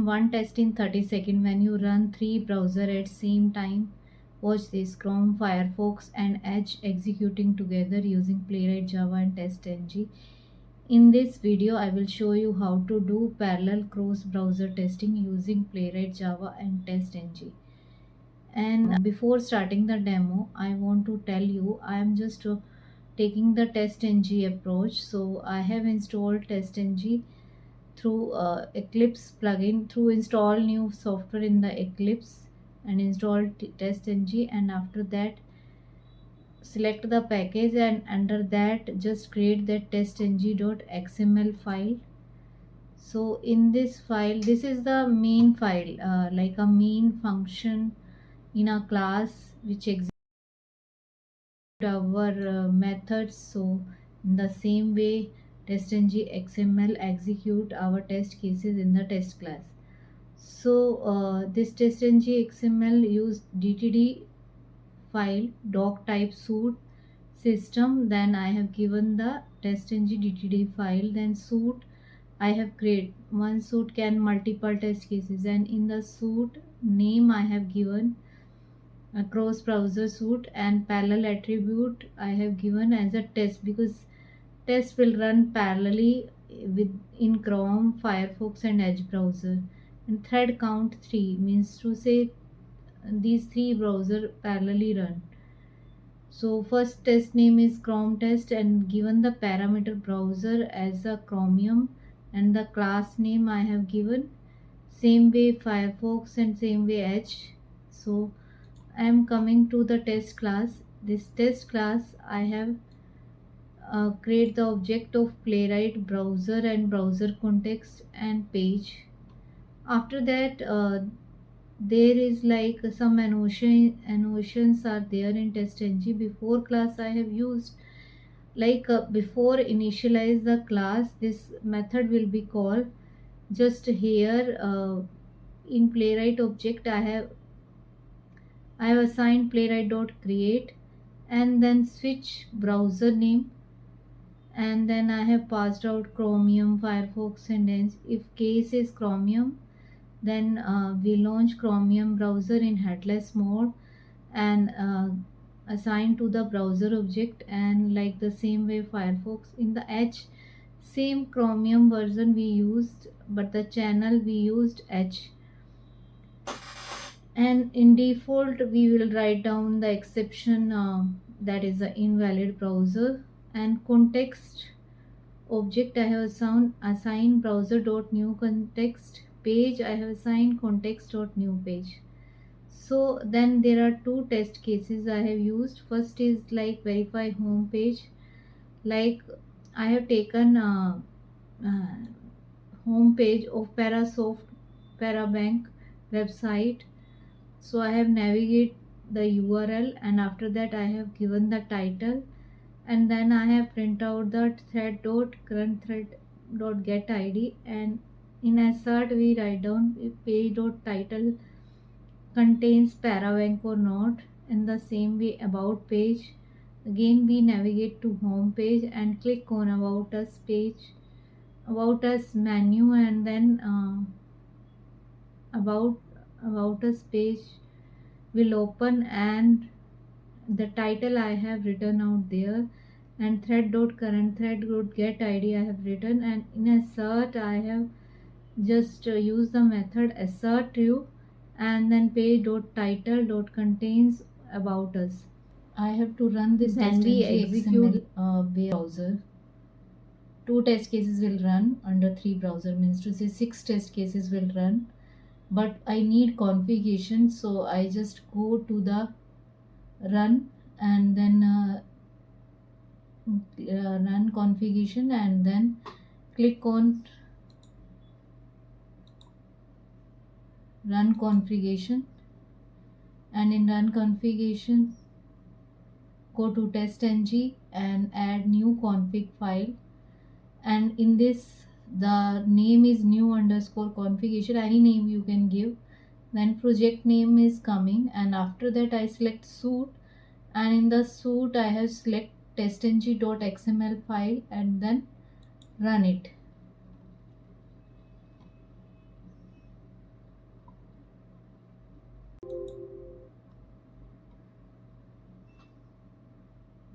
one test in 30 seconds when you run 3 browser at same time. Watch this: Chrome, Firefox and Edge executing together using Playwright Java and TestNG. In this video, I will show you how to do parallel cross-browser testing using Playwright Java and TestNG. And before starting the demo, I want to tell you I am just taking the TestNG approach. So I have installed TestNG through Eclipse plugin, through install new software in the Eclipse and install TestNG, and after that select the package, and under that just create that testng.xml file. So in this file, this is the main file, like a main function in a class which executes our methods. So in the same way, TestNG XML execute our test cases in the test class. So this TestNG XML use DTD file doc type suit system. Then I have given the TestNG DTD file. Then suit, I have created one suit can multiple test cases, and in the suit name I have given a cross browser suit, and parallel attribute I have given as a test, because test will run parallelly with in Chrome, Firefox and Edge browser. And thread count 3 means to say these three browser parallelly run. So first test name is Chrome test, and given the parameter browser as a Chromium, and the class name I have given same way Firefox and same way Edge. So I am coming to the test class. This test class I have create the object of Playwright browser and browser context and page. After that there is like some annotations are there in TestNG. Before class I have used like before initialize the class, this method will be called. Just here in Playwright object I have assigned playwright.create, and then switch browser name, and then I have passed out Chromium, Firefox and Edge. If case is Chromium, then we launch Chromium browser in headless mode and assign to the browser object, and like the same way Firefox. In the Edge, same Chromium version we used, but the channel we used Edge. And in default we will write down the exception, that is the invalid browser. And context object I have assigned browser.new context. Page I have assigned context.new page. So then there are two test cases I have used. First is like verify home page. Like I have taken uh, home page of Parabank website. So I have navigate the URL, and after that I have given the title, and then I have print out the thread.current thread.get id, and in assert we write down if page.title contains parabank or not. In the same way about page, again we navigate to home page and click on about us page, about us menu, and then about us page will open, and the title I have written out there, and thread.current thread.get id I have written, and in assert I have just use the method assert true, and then page.title.contains about us. I have to run this Then we execute browser. Two test cases will run under three browser, means to say six test cases will run, but I need configuration, so I just go to the run, and then run configuration, and then click on run configuration, and in run configuration go to TestNG and add new config file, and in this the name is new underscore configuration, any name you can give. Then project name is coming, and after that I select suit, and in the suit I have select testng.xml file, and then run it.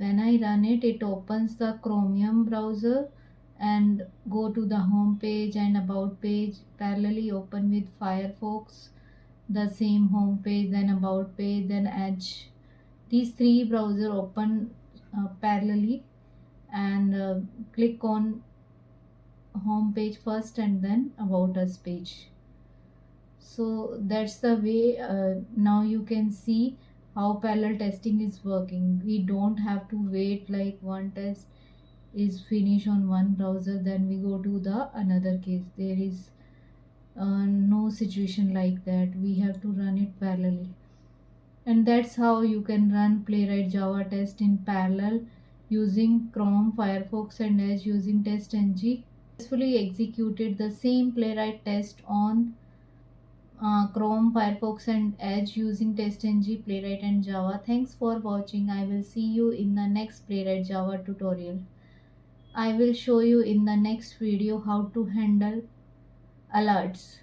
when I run it, it opens the Chromium browser and go to the home page and about page, parallelly open with Firefox, the same home page, then about page, then Edge. These three browser open parallelly, and click on home page first and then about us page. So that's the way. Now you can see how parallel testing is working. We don't have to wait like one test is finished on one browser, then we go to the another case. There is no situation like that. We have to run it parallelly, and that's how you can run Playwright Java test in parallel using Chrome, Firefox, and Edge using TestNG. Successfully executed the same Playwright test on Chrome, Firefox, and Edge using TestNG, Playwright, and Java. Thanks for watching. I will see you in the next Playwright Java tutorial. I will show you in the next video how to handle alerts.